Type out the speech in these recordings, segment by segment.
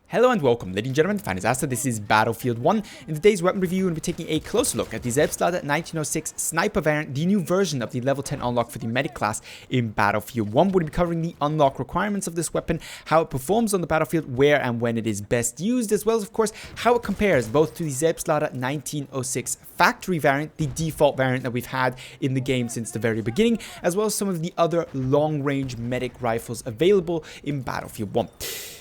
Hello and welcome, ladies and gentlemen, Fantasasta. This is Battlefield 1. In today's weapon review, we'll be taking a closer look at the Selbstlader 1906 Sniper variant, the new version of the level 10 unlock for the medic class in Battlefield 1. We'll be covering the unlock requirements of this weapon, how it performs on the battlefield, where and when it is best used, as well as, of course, how it compares both to the Selbstlader 1906 factory variant, the default variant that we've had in the game since the very beginning, as well as some of the other long-range medic rifles available in Battlefield 1.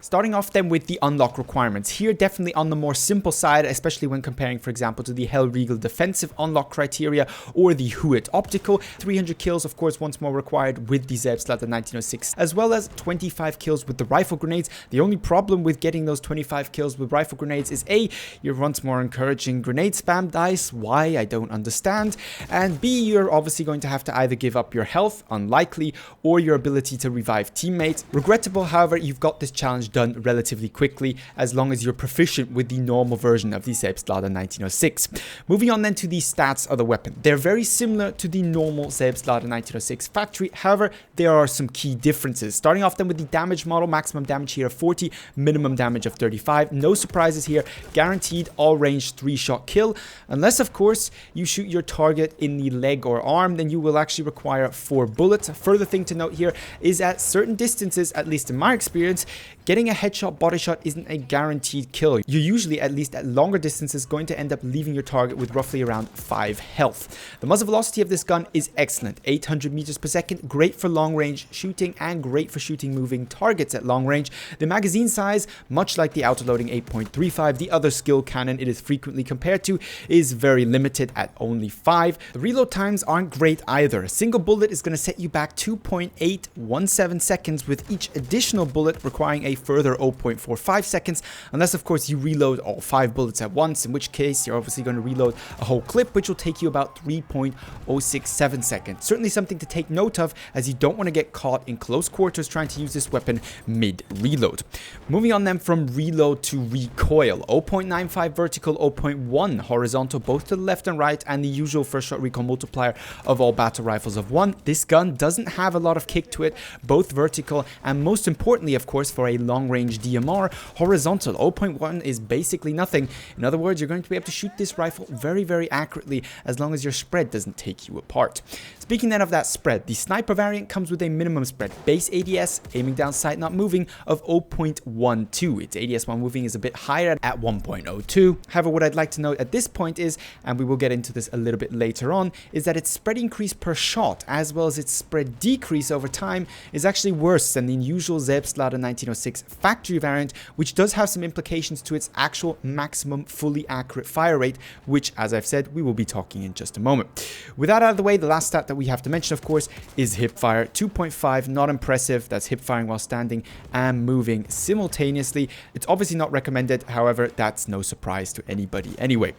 Starting off then with the unlock requirements. Here, definitely on the more simple side, especially when comparing, for example, to the Hellriegel defensive unlock criteria or the Huet optical. 300 kills, of course, once more required with the Selbstlader 1906, as well as 25 kills with the rifle grenades. The only problem with getting those 25 kills with rifle grenades is A, you're once more encouraging grenade spam dice. Why? I don't understand. And B, you're obviously going to have to either give up your health, unlikely, or your ability to revive teammates. Regrettable, however, you've got this challenge done relatively quickly as long as you're proficient with the normal version of the Selbstlader 1906. Moving on then to the stats of the weapon. They're very similar to the normal Selbstlader 1906 factory, however, there are some key differences. Starting off then with the damage model, maximum damage here of 40, minimum damage of 35. No surprises here, guaranteed all range 3-shot kill, unless of course you shoot your target in the leg or arm, then you will actually require 4 bullets. A further thing to note here is at certain distances, at least in my experience, getting a headshot body shot isn't a guaranteed kill. You're usually, at least at longer distances, going to end up leaving your target with roughly around 5 health. The muzzle velocity of this gun is excellent, 800 meters per second, great for long range shooting and great for shooting moving targets at long range. The magazine size, much like the autoloading 8.35, the other skill cannon it is frequently compared to, is very limited at only 5. The reload times aren't great either. A single bullet is going to set you back 2.817 seconds, with each additional bullet requiring a further 0.45 seconds, unless of course you reload all 5 bullets at once, in which case you're obviously going to reload a whole clip, which will take you about 3.067 seconds. Certainly something to take note of, as you don't want to get caught in close quarters trying to use this weapon mid-reload. Moving on then from reload to recoil. 0.95 vertical, 0.1 horizontal, both to the left and right, and the usual first shot recoil multiplier of all battle rifles of 1. This gun doesn't have a lot of kick to it, both vertical and most importantly, of course, for a long-range DMR, horizontal 0.1 is basically nothing. In other words, you're going to be able to shoot this rifle very, very accurately as long as your spread doesn't take you apart. Speaking then of that spread, the sniper variant comes with a minimum spread, base ADS, aiming down sight not moving, of 0.12. Its ADS while moving is a bit higher at 1.02. However, what I'd like to note at this point is, and we will get into this a little bit later on, is that its spread increase per shot, as well as its spread decrease over time, is actually worse than the usual Selbstlader 1906 factory variant, which does have some implications to its actual maximum fully accurate fire rate, which, as I've said, we will be talking in just a moment. With that out of the way, the last stat that we have to mention, of course, is hip fire. 2.5, not impressive. That's hip firing while standing and moving simultaneously. It's obviously not recommended, however, that's no surprise to anybody anyway.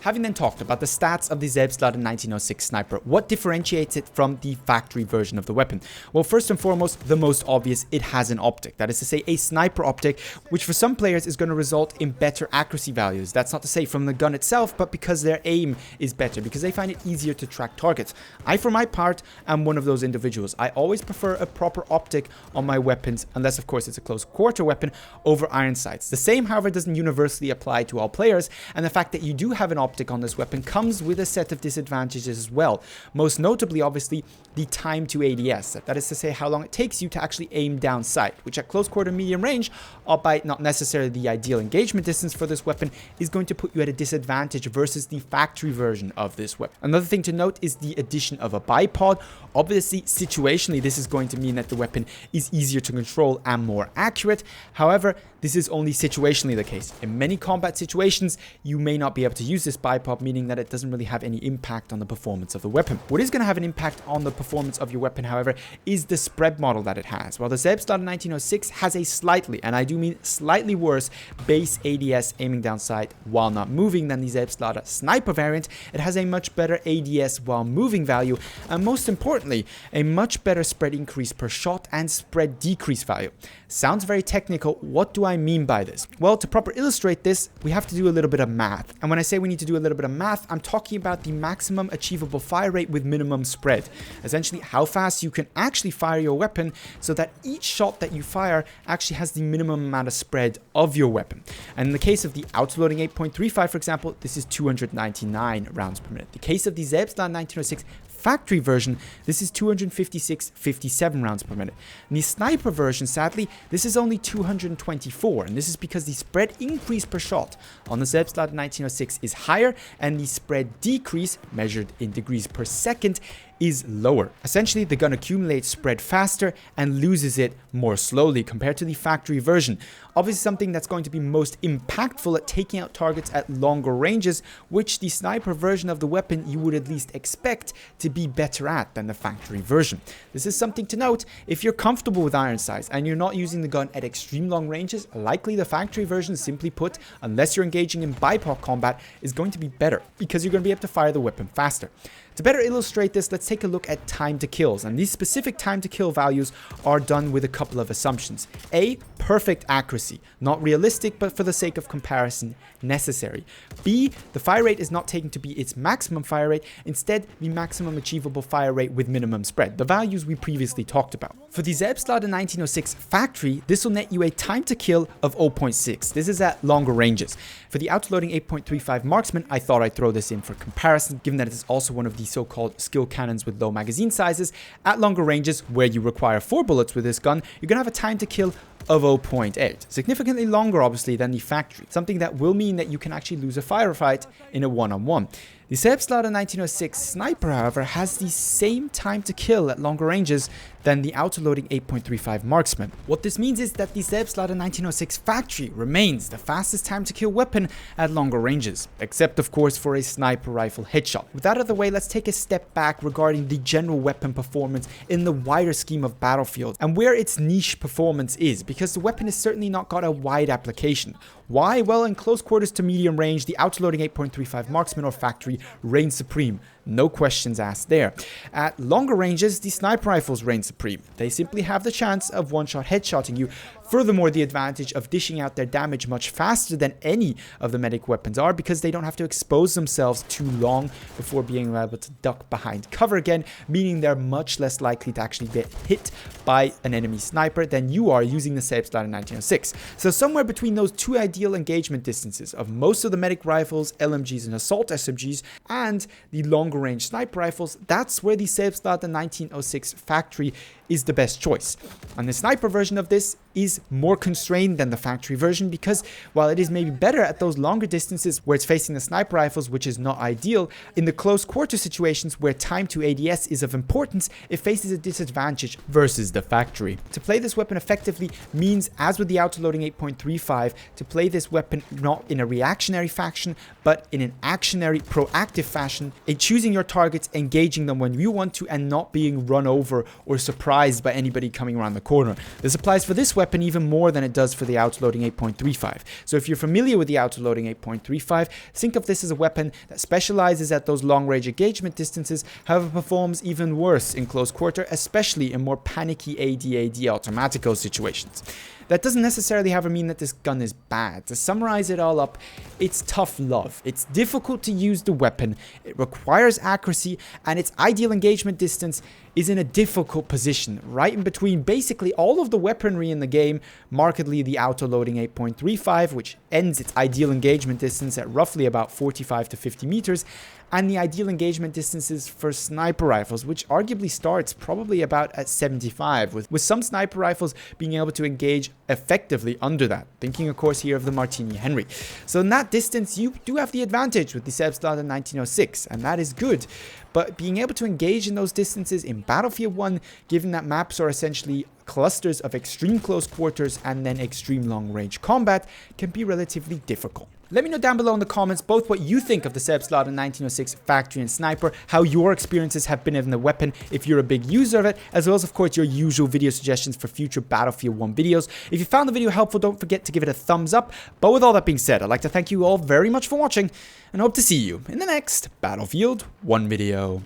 Having then talked about the stats of the Selbstlader 1906 sniper, what differentiates it from the factory version of the weapon? Well, first and foremost, the most obvious, it has an optic. That is to say, a sniper optic, which for some players is going to result in better accuracy values. That's not to say from the gun itself, but because their aim is better, because they find it easier to track targets. I, for my part, am one of those individuals. I always prefer a proper optic on my weapons, unless of course it's a close quarter weapon, over iron sights. The same, however, doesn't universally apply to all players, and the fact that you do have an optic on this weapon comes with a set of disadvantages as well. Most notably, obviously, the time to ADS. That is to say, how long it takes you to actually aim down sight, which at close quarter medium range, albeit not necessarily the ideal engagement distance for this weapon, is going to put you at a disadvantage versus the factory version of this weapon. Another thing to note is the addition of a bipod. Obviously, situationally, this is going to mean that the weapon is easier to control and more accurate. However, this is only situationally the case. In many combat situations, you may not be able to use this bipod, meaning that it doesn't really have any impact on the performance of the weapon. What is going to have an impact on the performance of your weapon, however, is the spread model that it has. While the Selbstlader 1906 has a slightly, and I do mean slightly worse, base ADS aiming down sight while not moving than the Selbstlader sniper variant, it has a much better ADS while moving value, and most importantly, a much better spread increase per shot and spread decrease value. Sounds very technical. What do I I mean by this? Well, to properly illustrate this, we have to do a little bit of math. And when I say we need to do a little bit of math, I'm talking about the maximum achievable fire rate with minimum spread. Essentially, how fast you can actually fire your weapon so that each shot that you fire actually has the minimum amount of spread of your weapon. And in the case of the autoloading 8.35, for example, this is 299 rounds per minute. The case of the Selbstlader 1906 factory version, this is 256.57 rounds per minute. And the sniper version, sadly, this is only 224, and this is because the spread increase per shot on the Selbstlader 1906 is higher, and the spread decrease, measured in degrees per second, is lower. Essentially, the gun accumulates spread faster and loses it more slowly compared to the factory version. Obviously, something that's going to be most impactful at taking out targets at longer ranges, which the sniper version of the weapon you would at least expect to be better at than the factory version. This is something to note. If you're comfortable with iron sights and you're not using the gun at extreme long ranges, likely the factory version, simply put, unless you're engaging in BIPOC combat, is going to be better because you're going to be able to fire the weapon faster. To better illustrate this, let's take a look at time to kills, and these specific time to kill values are done with a couple of assumptions. A, perfect accuracy, not realistic, but for the sake of comparison, necessary. B, the fire rate is not taken to be its maximum fire rate, instead the maximum achievable fire rate with minimum spread, the values we previously talked about. For the Selbstlader 1906 factory, this will net you a time to kill of 0.6. This is at longer ranges. For the autoloading 8.35 marksman, I thought I'd throw this in for comparison, given that it is also one of the so-called skill cannons with low magazine sizes. At longer ranges, where you require 4 bullets with this gun, you're going to have a time to kill of 0.8. Significantly longer, obviously, than the factory. Something that will mean that you can actually lose a firefight in a one-on-one. The Selbstlader 1906 sniper, however, has the same time to kill at longer ranges than the autoloading 8.35 marksman. What this means is that the Selbstlader 1906 factory remains the fastest time to kill weapon at longer ranges, except of course for a sniper rifle headshot. With that out of the way, let's take a step back regarding the general weapon performance in the wider scheme of Battlefield and where its niche performance is, because the weapon has certainly not got a wide application. Why? Well, in close quarters to medium range, the autoloading 8.35 marksman or factory reigns supreme. No questions asked there. At longer ranges, the sniper rifles reign supreme. They simply have the chance of one-shot headshotting you. Furthermore, the advantage of dishing out their damage much faster than any of the medic weapons are, because they don't have to expose themselves too long before being able to duck behind cover again, meaning they're much less likely to actually get hit by an enemy sniper than you are using the Selbstlader 1906. So somewhere between those two ideal engagement distances of most of the medic rifles, LMGs and assault SMGs, and the longer range sniper rifles, that's where the Selbstlader 1906 factory is the best choice. And the sniper version of this is more constrained than the factory version, because while it is maybe better at those longer distances where it's facing the sniper rifles, which is not ideal, in the close quarter situations where time to ADS is of importance, it faces a disadvantage versus the factory. To play this weapon effectively means, as with the autoloading 8.35, to play this weapon not in a reactionary fashion, but in an actionary, proactive fashion, in choosing your targets, engaging them when you want to, and not being run over or surprised by anybody coming around the corner. This applies for this weapon even more than it does for the autoloading 8.35. So if you're familiar with the autoloading 8.35, think of this as a weapon that specializes at those long range engagement distances, however performs even worse in close quarter, especially in more panicky AD-AD automatico situations. That doesn't necessarily, however, mean that this gun is bad. To summarize it all up, it's tough love. It's difficult to use the weapon, it requires accuracy, and its ideal engagement distance is in a difficult position, right in between basically all of the weaponry in the game, markedly the autoloading 8.35, which ends its ideal engagement distance at roughly about 45 to 50 meters, and the ideal engagement distances for sniper rifles, which arguably starts probably about at 75, with some sniper rifles being able to engage effectively under that. Thinking, of course, here of the Martini Henry. So in that distance, you do have the advantage with the Selbstlader 1906, and that is good. But being able to engage in those distances in Battlefield 1, given that maps are essentially clusters of extreme close quarters and then extreme long range combat, can be relatively difficult. Let me know down below in the comments both what you think of the Selbstlader 1906 factory and sniper, how your experiences have been in the weapon if you're a big user of it, as well as of course your usual video suggestions for future Battlefield 1 videos. If you found the video helpful, don't forget to give it a thumbs up. But with all that being said, I'd like to thank you all very much for watching and hope to see you in the next Battlefield 1 video.